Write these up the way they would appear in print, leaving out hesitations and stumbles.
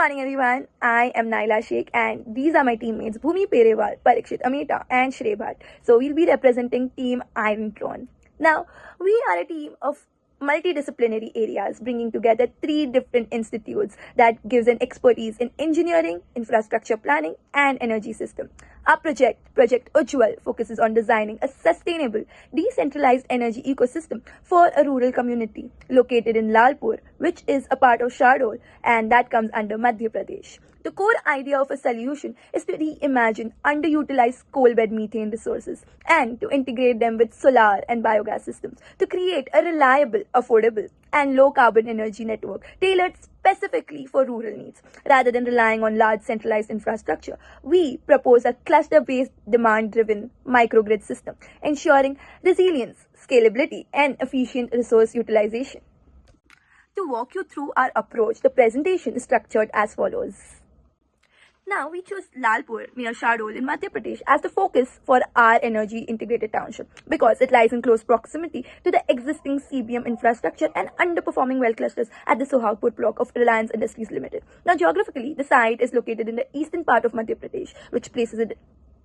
morning, everyone. I am Naila Sheikh, and these are my teammates Bhumi Perewal, Parikshit Amita, and Shrey Bhatt. So, we'll be representing Team Iron Tron. Now, we are a team of multidisciplinary areas bringing together three different institutes that gives an expertise in engineering, infrastructure planning, and energy system. Our Project Ujjwal, focuses on designing a sustainable, decentralized energy ecosystem for a rural community located in Lalpur, which is a part of Shardol, and that comes under Madhya Pradesh. The core idea of a solution is to reimagine underutilized coal bed methane resources and to integrate them with solar and biogas systems to create a reliable, affordable, and low carbon energy network tailored specifically for rural needs. Rather than relying on large centralized infrastructure, we propose a cluster based demand driven microgrid system, ensuring resilience, scalability, and efficient resource utilization. To walk you through our approach, the presentation is structured as follows. Now, we chose Lalpur near Shardol in Madhya Pradesh as the focus for our energy integrated township because it lies in close proximity to the existing CBM infrastructure and underperforming well clusters at the Sohagpur block of Reliance Industries Limited. Now, geographically, the site is located in the eastern part of Madhya Pradesh, which places it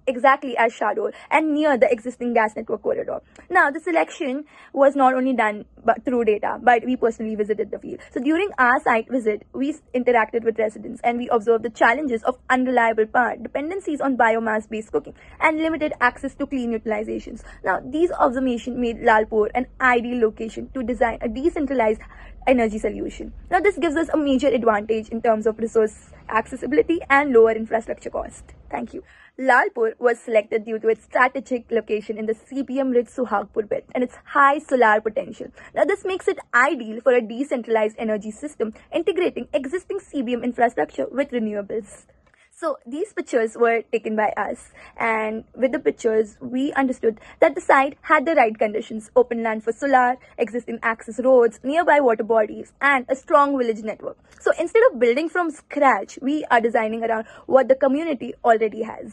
exactly as Shardol and near the existing gas network corridor. Now, the selection was not only done through data, but we personally visited the field. So, during our site visit, we interacted with residents and we observed the challenges of unreliable power, dependencies on biomass-based cooking, and limited access to clean utilizations. Now, these observations made Lalpur an ideal location to design a decentralized energy solution. Now, this gives us a major advantage in terms of resource accessibility and lower infrastructure cost. Thank you. Lalpur was selected due to its strategic location in the CBM-rich Sohagpur belt and its high solar potential. Now, this makes it ideal for a decentralized energy system integrating existing CBM infrastructure with renewables. So, these pictures were taken by us, and with the pictures, we understood that the site had the right conditions: open land for solar, existing access roads, nearby water bodies, and a strong village network. So, instead of building from scratch, we are designing around what the community already has.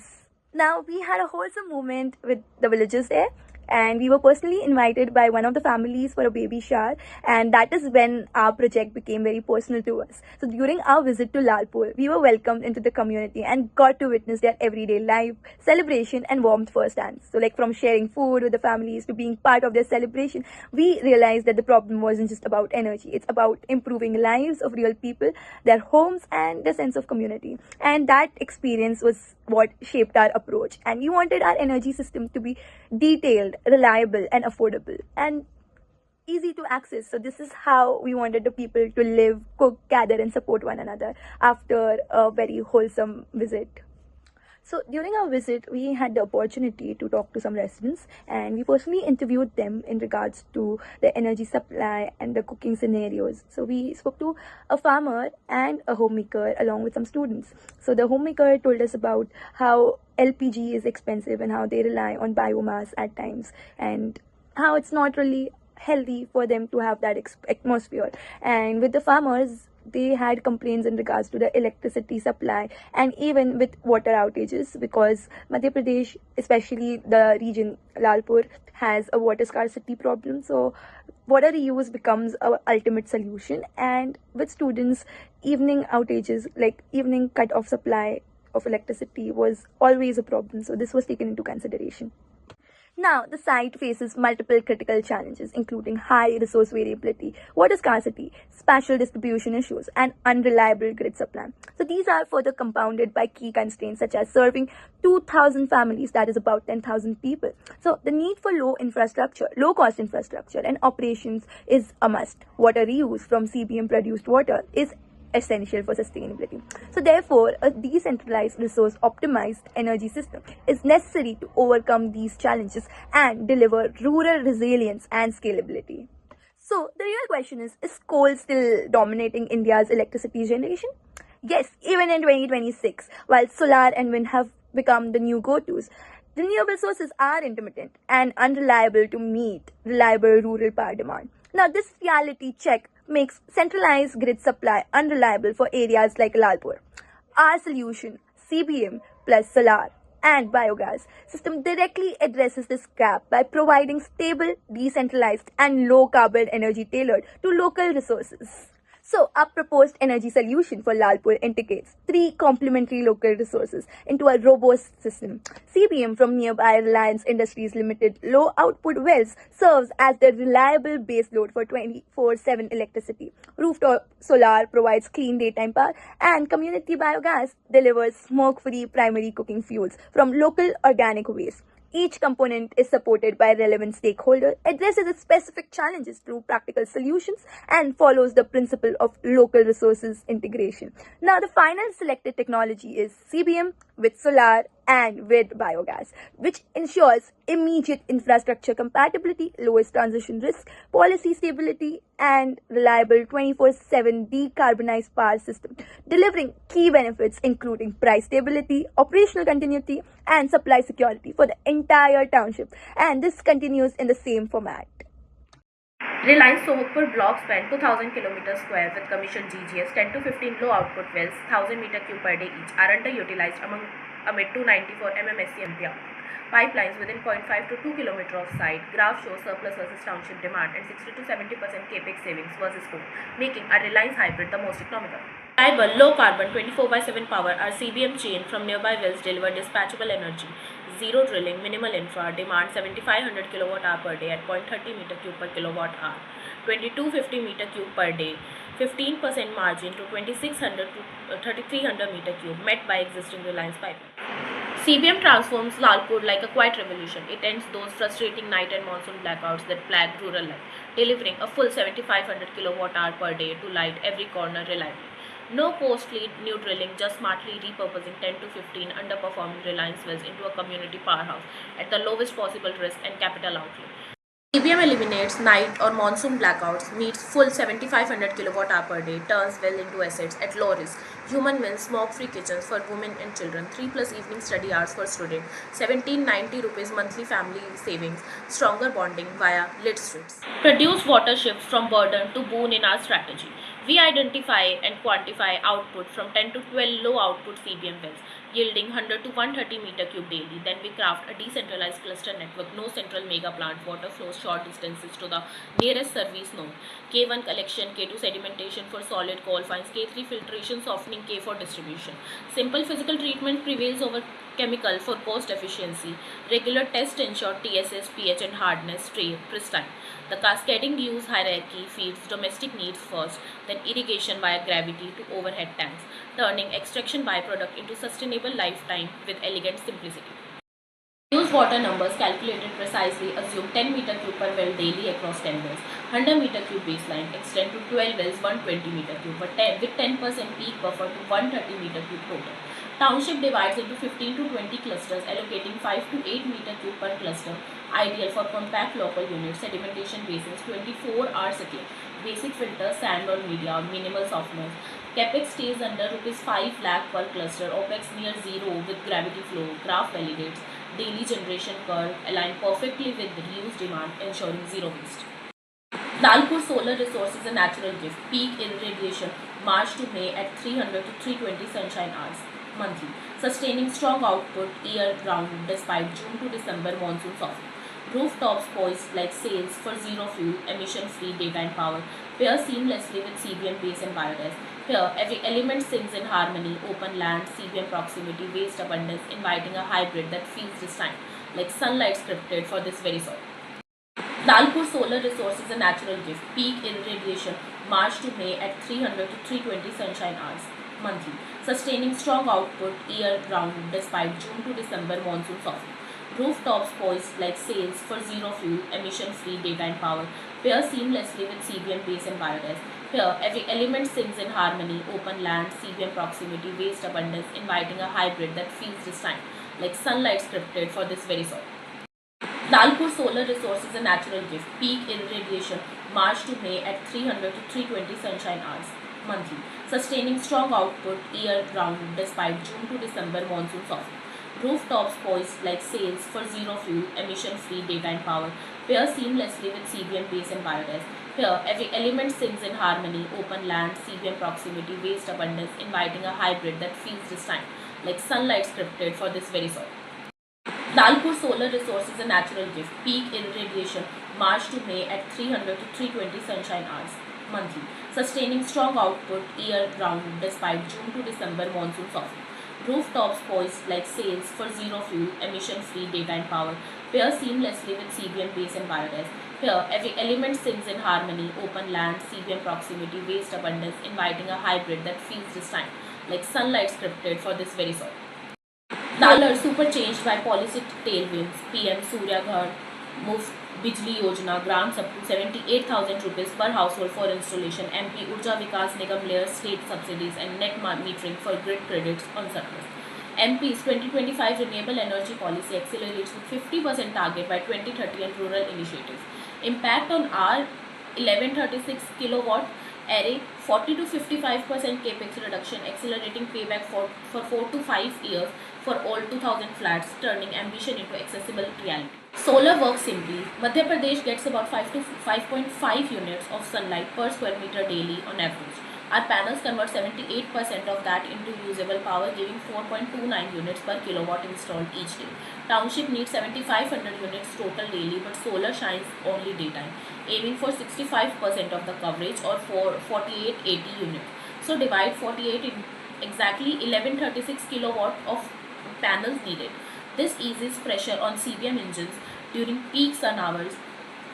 Now, we had a wholesome moment with the villagers there, and we were personally invited by one of the families for a baby shower, and that is when our project became very personal to us. So during our visit to Lalpur, we were welcomed into the community and got to witness their everyday life, celebration, and warmth firsthand. So like from sharing food with the families to being part of their celebration, we realized that the problem wasn't just about energy, it's about improving lives of real people, their homes, and their sense of community. And that experience was what shaped our approach, and we wanted our energy system to be detailed, reliable, and affordable, and easy to access. So this is how we wanted the people to live, cook, gather, and support one another after a very wholesome visit. So during our visit, we had the opportunity to talk to some residents, and we personally interviewed them in regards to the energy supply and the cooking scenarios. So we spoke to a farmer and a homemaker along with some students. So the homemaker told us about how LPG is expensive and how they rely on biomass at times, and how it's not really healthy for them to have that atmosphere. And with the farmers, they had complaints in regards to the electricity supply and even with water outages, because Madhya Pradesh, especially the region Lalpur, has a water scarcity problem. So water reuse becomes our ultimate solution, and with students, evening outages, like evening cut off supply of electricity, was always a problem. So this was taken into consideration. Now, the site faces multiple critical challenges, including high resource variability, water scarcity, spatial distribution issues, and unreliable grid supply. So these are further compounded by key constraints such as serving 2,000 families, that is about 10,000 people. So the need for low cost infrastructure and operations is a must. Water reuse from CBM produced water is essential for sustainability. So therefore, a decentralized resource optimized energy system is necessary to overcome these challenges and deliver rural resilience and scalability. So the real question is coal still dominating India's electricity generation? Yes, even in 2026, while solar and wind have become the new go-tos, renewable sources are intermittent and unreliable to meet reliable rural power demand. Now, this reality check makes centralized grid supply unreliable for areas like Lalpur. Our solution, CBM plus solar and biogas system, directly addresses this gap by providing stable, decentralized, and low carbon energy tailored to local resources. So, our proposed energy solution for Lalpur integrates three complementary local resources into a robust system. CBM from nearby Reliance Industries Limited low output wells serves as the reliable base load for 24/7 electricity. Rooftop solar provides clean daytime power, and community biogas delivers smoke free primary cooking fuels from local organic waste. Each component is supported by relevant stakeholders, addresses its specific challenges through practical solutions, and follows the principle of local resources integration. Now, the final selected technology is CBM with solar and with biogas, which ensures immediate infrastructure compatibility, lowest transition risk, policy stability, and reliable 24/7 decarbonized power system, delivering key benefits including price stability, operational continuity, and supply security for the entire township. And this continues in the same format. Reliance Sohagpur block span 2000 km square with commissioned GGS 10 to 15 low output wells 1000 meter cube per day each are underutilized amid 294 MMSC MPR. Pipelines within 0.5 to 2 km of site. Graph shows surplus versus township demand and 60 to 70% capex savings versus scope, making a Reliance hybrid the most economical. Reliable, low carbon 24/7 power are CBM chain from nearby wells deliver dispatchable energy. Zero drilling, minimal infra, demand 7500 kWh per day at 0.30 meter cube per kilowatt hour, 2250 meter cube per day, 15% margin to 2600 to 3300 meter cube met by existing Reliance pipeline. CBM transforms Lalpur like a quiet revolution. It ends those frustrating night and monsoon blackouts that plague rural life, delivering a full 7500 kWh per day to light every corner reliably. No costly new drilling, just smartly repurposing 10 to 15 underperforming Reliance wells into a community powerhouse at the lowest possible risk and capital outlay. CBM eliminates night or monsoon blackouts, meets full 7500 kWh per day, turns well into assets at low risk. Human meals, smoke-free kitchens for women and children, 3+ evening study hours for students, 1790 rupees monthly family savings, stronger bonding via lit streets. Produce water shift from burden to boon in our strategy. We identify and quantify output from 10 to 12 low output CBM wells, yielding 100 to 130 meter cube daily. Then we craft a decentralized cluster network, no central mega plant, water flows short distances to the nearest service node. K1 collection, K2 sedimentation for solid coal fines, K3 filtration, softening, K4 distribution. Simple physical treatment prevails over chemical for cost efficiency. Regular tests ensure TSS, pH and hardness stay pristine. The cascading reuse hierarchy feeds domestic needs first, then irrigation via gravity to overhead tanks, turning extraction byproduct into sustainable lifetime with elegant simplicity. Use water numbers calculated precisely assume 10 meter cube per well daily across 10 wells, 100 meter cube baseline, extend to 12 wells 120 meter cube with 10% peak buffer to 130 meter cube total. Township divides into 15 to 20 clusters, allocating 5 to 8 meter cube per cluster, ideal for compact local units, sedimentation basins, 24 hours a day, basic filter, sand or media, minimal softeners. Capex stays under rupees 5 lakh per cluster, OPEX near zero with gravity flow, graph validates, daily generation curve aligned perfectly with the reuse demand, ensuring zero waste. Lalpur solar resource is a natural gift, peak irradiation March to May at 300 to 320 sunshine hours monthly, sustaining strong output year-round despite June to December monsoon softening. Rooftops poised like sails for zero fuel, emission-free daytime power, pair seamlessly with CBM base and biogas. Here, every element sings in harmony, open land, CBM proximity, waste abundance, inviting a hybrid that feels distinct, like sunlight scripted for this very soil. Lalpur solar resource is a natural gift, peak irradiation March to May at 300 to 320 sunshine hours monthly, sustaining strong output year-round despite June to December monsoon softening. Rooftops poised like sails for zero fuel, emission-free daytime power, pair seamlessly with CBM base and biogas. Here, every element sings in harmony, open land, CBM proximity, waste abundance, inviting a hybrid that feels distinct, like sunlight scripted for this very soil. Lalpur solar resource is a natural gift, peak irradiation March to May at 300 to 320 sunshine hours monthly, sustaining strong output year-round despite June to December monsoon softening. Rooftops poised like sails for zero fuel, emission-free daytime power, pair seamlessly with CBM base and biogas. Here, every element sings in harmony, open land, CBM proximity, waste abundance, inviting a hybrid that feels distinct, like sunlight scripted for this very soil. Lalpur solar resource is a natural gift, peak irradiation March to May at 300 to 320 sunshine hours monthly, sustaining strong output year-round despite June to December monsoon softening. Rooftops poised like sails for zero fuel, emission-free daytime power, pair seamlessly with CBM base and biogas. Here, every element sings in harmony, open land, CBM proximity, waste abundance, inviting a hybrid that feels distinct, like sunlight scripted for this very soil. Dollar superchanged by policy tailwinds, PM Surya Ghar, Muft Bijli Yojana grants up to 78,000 rupees per household for installation. MP Urja Vikas Nigam layers state subsidies and net metering for grid credits on surplus. MP's 2025 renewable energy policy accelerates with 50% target by 2030 and rural initiatives. Impact on R 1136 kilowatt array, 40 to 55% capex reduction, accelerating payback for 4 to 5 years for all 2000 flats, turning ambition into accessible reality. Solar works simply. Madhya Pradesh gets about 5 to 5.5 units of sunlight per square meter daily on average. Our panels convert 78% of that into usable power, giving 4.29 units per kilowatt installed each day. Township needs 7,500 units total daily, but solar shines only daytime, aiming for 65% of the coverage or for 4880 units. So divide 48 in exactly 1136 kilowatt of panels needed. This eases pressure on CBM engines during peak sun hours,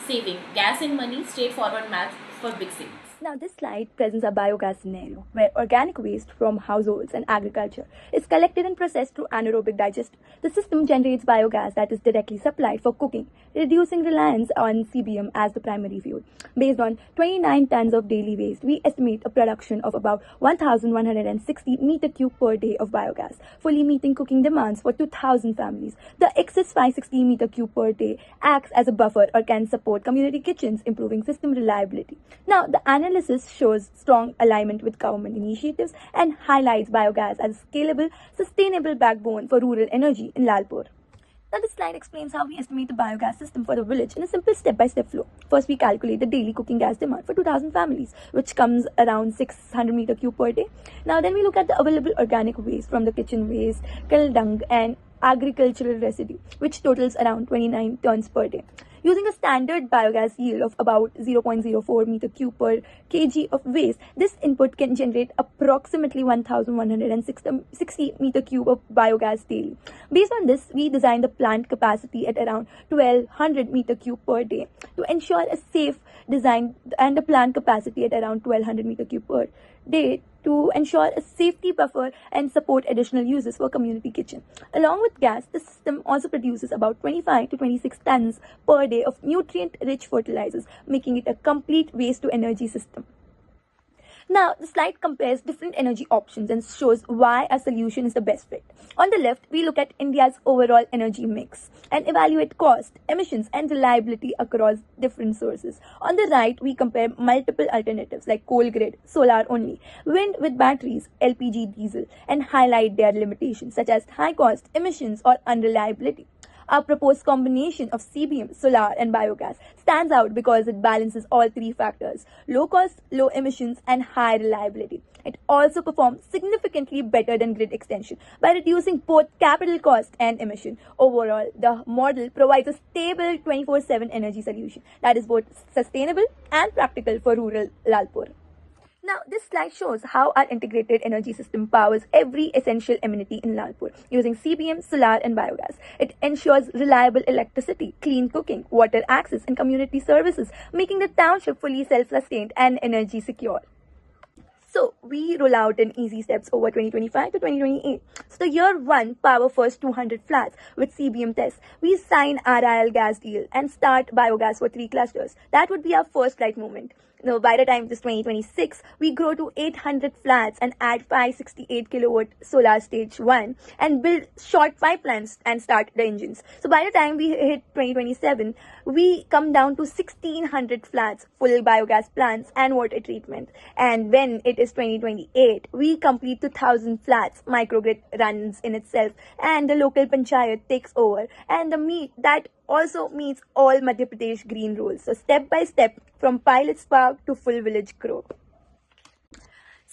saving gas and money. Straightforward math for big savings. Now, this slide presents a biogas scenario where organic waste from households and agriculture is collected and processed through anaerobic digestion. The system generates biogas that is directly supplied for cooking, reducing reliance on CBM as the primary fuel. Based on 29 tons of daily waste, we estimate a production of about 1,160 meter cube per day of biogas, fully meeting cooking demands for 2,000 families. The excess 560 meter cube per day acts as a buffer or can support community kitchens, improving system reliability. Now, the analysis shows strong alignment with government initiatives and highlights biogas as a scalable, sustainable backbone for rural energy in Lalpur. Now, this slide explains how we estimate the biogas system for the village in a simple step-by-step flow. First, we calculate the daily cooking gas demand for 2,000 families, which comes around 600 meter cube per day. Now, then we look at the available organic waste from the kitchen waste, cattle dung, and agricultural residue, which totals around 29 tons per day. Using a standard biogas yield of about 0.04 meter cube per kg of waste, this input can generate approximately 1,160 meter cube of biogas daily. Based on this, we designed the plant capacity at around 1,200 meter cube per day to ensure a safe design, and the plant capacity at around 1,200 meter cube per day to ensure a safety buffer and support additional uses for community kitchen. Along with gas, the system also produces about 25 to 26 tons per day of nutrient-rich fertilizers, making it a complete waste-to-energy system. Now, the slide compares different energy options and shows why a solution is the best fit. On the left, we look at India's overall energy mix and evaluate cost, emissions, and reliability across different sources. On the right, we compare multiple alternatives like coal grid, solar only, wind with batteries, LPG, diesel, and highlight their limitations such as high cost, emissions, or unreliability. Our proposed combination of CBM, solar, and biogas stands out because it balances all three factors: low cost, low emissions, and high reliability. It also performs significantly better than grid extension by reducing both capital cost and emission. Overall, the model provides a stable 24/7 energy solution that is both sustainable and practical for rural Lalpur. Now, this slide shows how our integrated energy system powers every essential amenity in Lalpur using CBM, solar, and biogas. It ensures reliable electricity, clean cooking, water access, and community services, making the township fully self-sustained and energy secure. So, we roll out in easy steps over 2025 to 2028. So, the year one, power first 200 flats with CBM tests. We sign RIL gas deal and start biogas for 3 clusters. That would be our first right movement. Now, by the time it is 2026, we grow to 800 flats and add 568 kilowatt solar stage 1 and build short pipelines and start the engines. So by the time we hit 2027, we come down to 1600 flats, full biogas plants and water treatment. And when it is 2028, we complete 2000 flats, microgrid runs in itself, and the local panchayat takes over. And that also meets all Madhya Pradesh green rules. So step by step, from pilot spark to full village grow.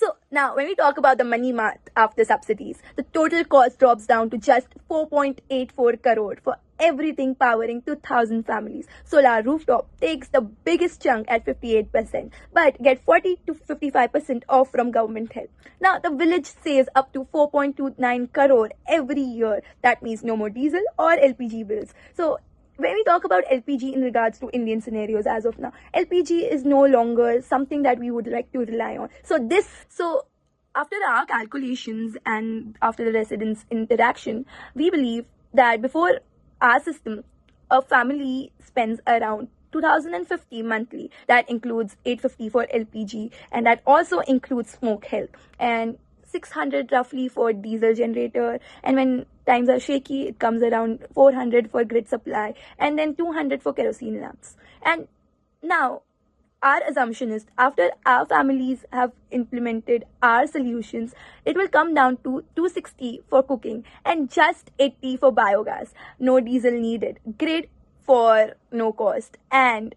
So now when we talk about the money math after subsidies, the total cost drops down to just 4.84 crore for everything powering 2000 families. Solar rooftop takes the biggest chunk at 58%, but get 40 to 55% off from government help. Now the village saves up to 4.29 crore every year. That means no more diesel or LPG bills. So when we talk about LPG in regards to Indian scenarios as of now, LPG is no longer something that we would like to rely on. So after our calculations and after the residents' interaction, we believe that before our system, a family spends around 2050 monthly. That includes 850 for LPG, and that also includes smoke help, and 600 roughly for diesel generator, and when times are shaky it comes around 400 for grid supply, and then 200 for kerosene lamps. And now our assumption is after our families have implemented our solutions, it will come down to 260 for cooking and just 80 for biogas. No diesel needed, grid for no cost, and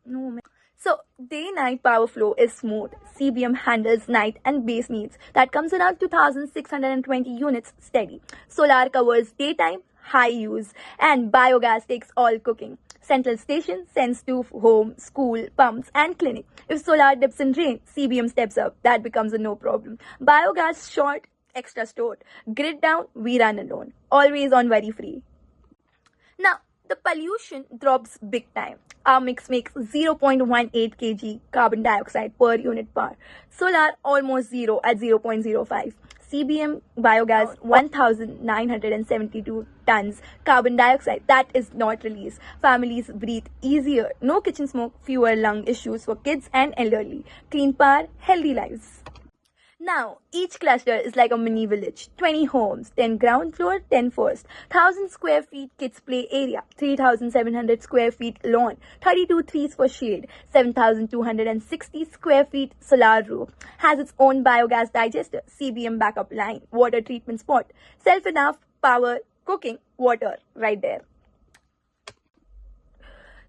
no. So day-night power flow is smooth. CBM handles night and base needs. That comes around 2,620 units steady. Solar covers daytime, high use, and biogas takes all cooking. Central station sends to home, school, pumps, and clinic. If solar dips in rain, CBM steps up. That becomes a no problem. Biogas short, extra stored. Grid down, we run alone. Always on worry free. Now, the pollution drops big time. Our mix makes 0.18 kg carbon dioxide per unit power. Solar almost zero at 0.05. CBM biogas 1972 tons carbon dioxide that is not released. Families breathe easier. No kitchen smoke, fewer lung issues for kids and elderly. Clean power, healthy lives. Now, each cluster is like a mini village. 20 homes, 10 ground floor, 10 first. 1000 square feet kids play area, 3700 square feet lawn, 32 trees for shade, 7260 square feet solar roof. Has its own biogas digester, CBM backup line, water treatment spot. Self enough power, cooking, water right there.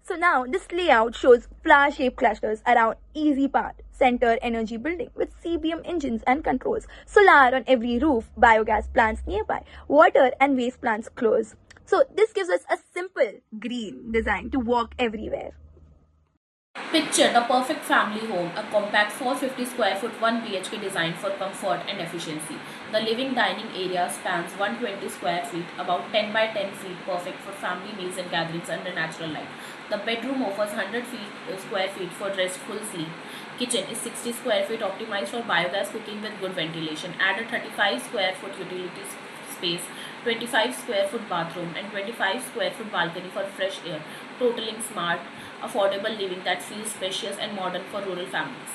So now this layout shows flower-shaped clusters around easy path, center energy building with CBM engines and controls, solar on every roof, biogas plants nearby, water and waste plants close. So this gives us a simple green design to walk everywhere. Picture the perfect family home, a compact 450 square foot 1 BHK designed for comfort and efficiency. The living dining area spans 120 square feet, about 10 by 10 feet, perfect for family meals and gatherings under natural light. The bedroom offers 100 square feet for restful sleep. Kitchen is 60 square feet, optimized for biogas cooking with good ventilation. Add a 35 square foot utility space, 25 square foot bathroom and 25 square foot balcony for fresh air, totaling smart, affordable living that feels spacious and modern for rural families.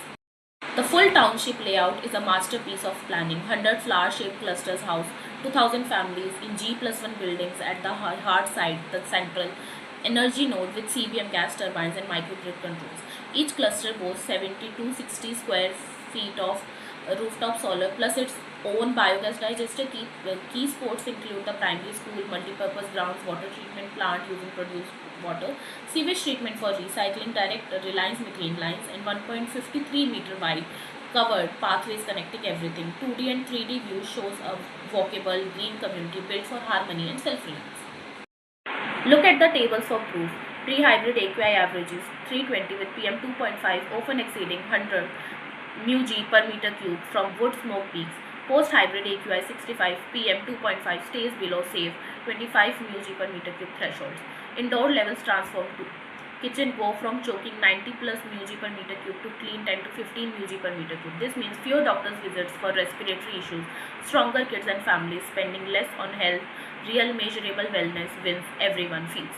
The full township layout is a masterpiece of planning. 100 flower-shaped clusters house 2000 families in G+1 buildings at the heart side, the central energy node with CBM gas turbines and microgrid controls. Each cluster boasts 70 to 60 square feet of rooftop solar plus its own biogas digester. Key sports include the primary school, multipurpose grounds, water treatment plant using produced water, sewage treatment for recycling, direct Reliance methane lines, and 1.53 meter wide covered pathways connecting everything. 2D and 3D view shows a walkable green community built for harmony and self-reliance. Look at the tables for proof. Pre-hybrid AQI averages 320 with PM 2.5 often exceeding 100 μg per meter cube from wood smoke peaks. Post-hybrid AQI 65 PM 2.5 stays below safe 25 μg per meter cube thresholds. Indoor levels transform to kitchen go from choking 90 plus μg per meter cube to clean 10 to 15 μg per meter cube. This means fewer doctor's visits for respiratory issues, stronger kids and families, spending less on health. Real measurable wellness wins, everyone feels.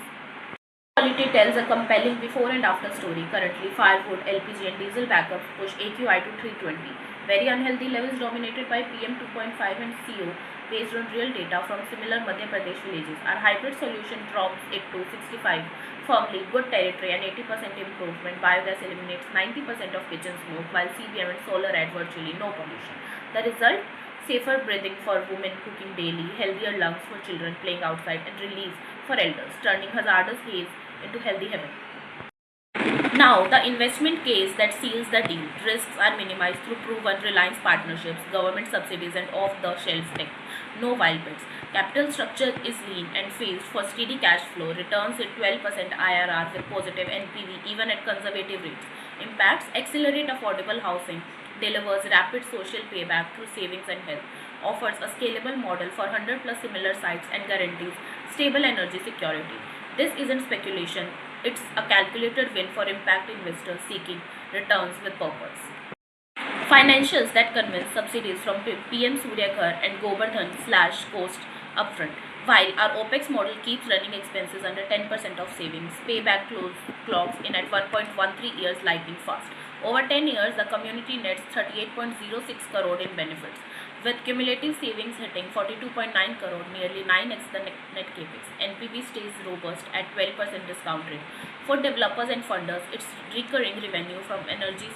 Quality tells a compelling before and after story. Currently, firewood, LPG and diesel backups push AQI to 320. Very unhealthy levels dominated by PM 2.5 and CO based on real data from similar Madhya Pradesh villages. Our hybrid solution drops it to 65. Firmly, good territory and 80% improvement. Biogas eliminates 90% of kitchen smoke while CBM and solar add virtually no pollution. The result? Safer breathing for women cooking daily, healthier lungs for children playing outside, and relief for elders, turning hazardous haze into healthy heaven. Now Now, the investment case that seals the deal. Risks are minimized through proven reliance partnerships, government subsidies, and off-the-shelf tech. No wild bets. Capital structure is lean and phased for steady cash flow, returns at 12% IRR with positive NPV even at conservative rates. Impacts accelerate affordable housing, delivers rapid social payback through savings and health, offers a scalable model for 100 plus similar sites and guarantees stable energy security. This isn't speculation, it's a calculated win for impact investors seeking returns with purpose. Financials that convince subsidies from PM Surya Ghar and Govardhan / cost upfront. While our OPEX model keeps running expenses under 10% of savings, payback clocks in at 1.13 years lightning fast. Over 10 years, the community nets 38.06 crore in benefits, with cumulative savings hitting 42.9 crore, nearly 9x the net capex. NPV stays robust at 12% discount rate. For developers and funders, it's recurring revenue from energy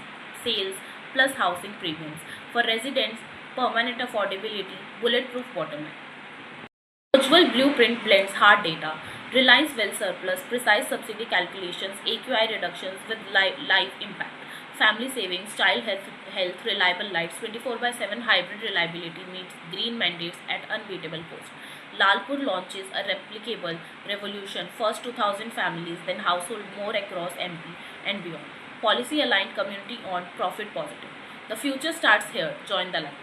sales plus housing premiums. For residents, permanent affordability, bulletproof bottom line. Usual blueprint blends hard data, relies well surplus, precise subsidy calculations, AQI reductions with life impact, family savings, child health, reliable lights, 24/7 hybrid reliability meets green mandates at unbeatable cost. Lalpur launches a replicable revolution, first 2,000 families, then household more across MP and beyond. Policy aligned, community owned, profit positive. The future starts here. Join the line.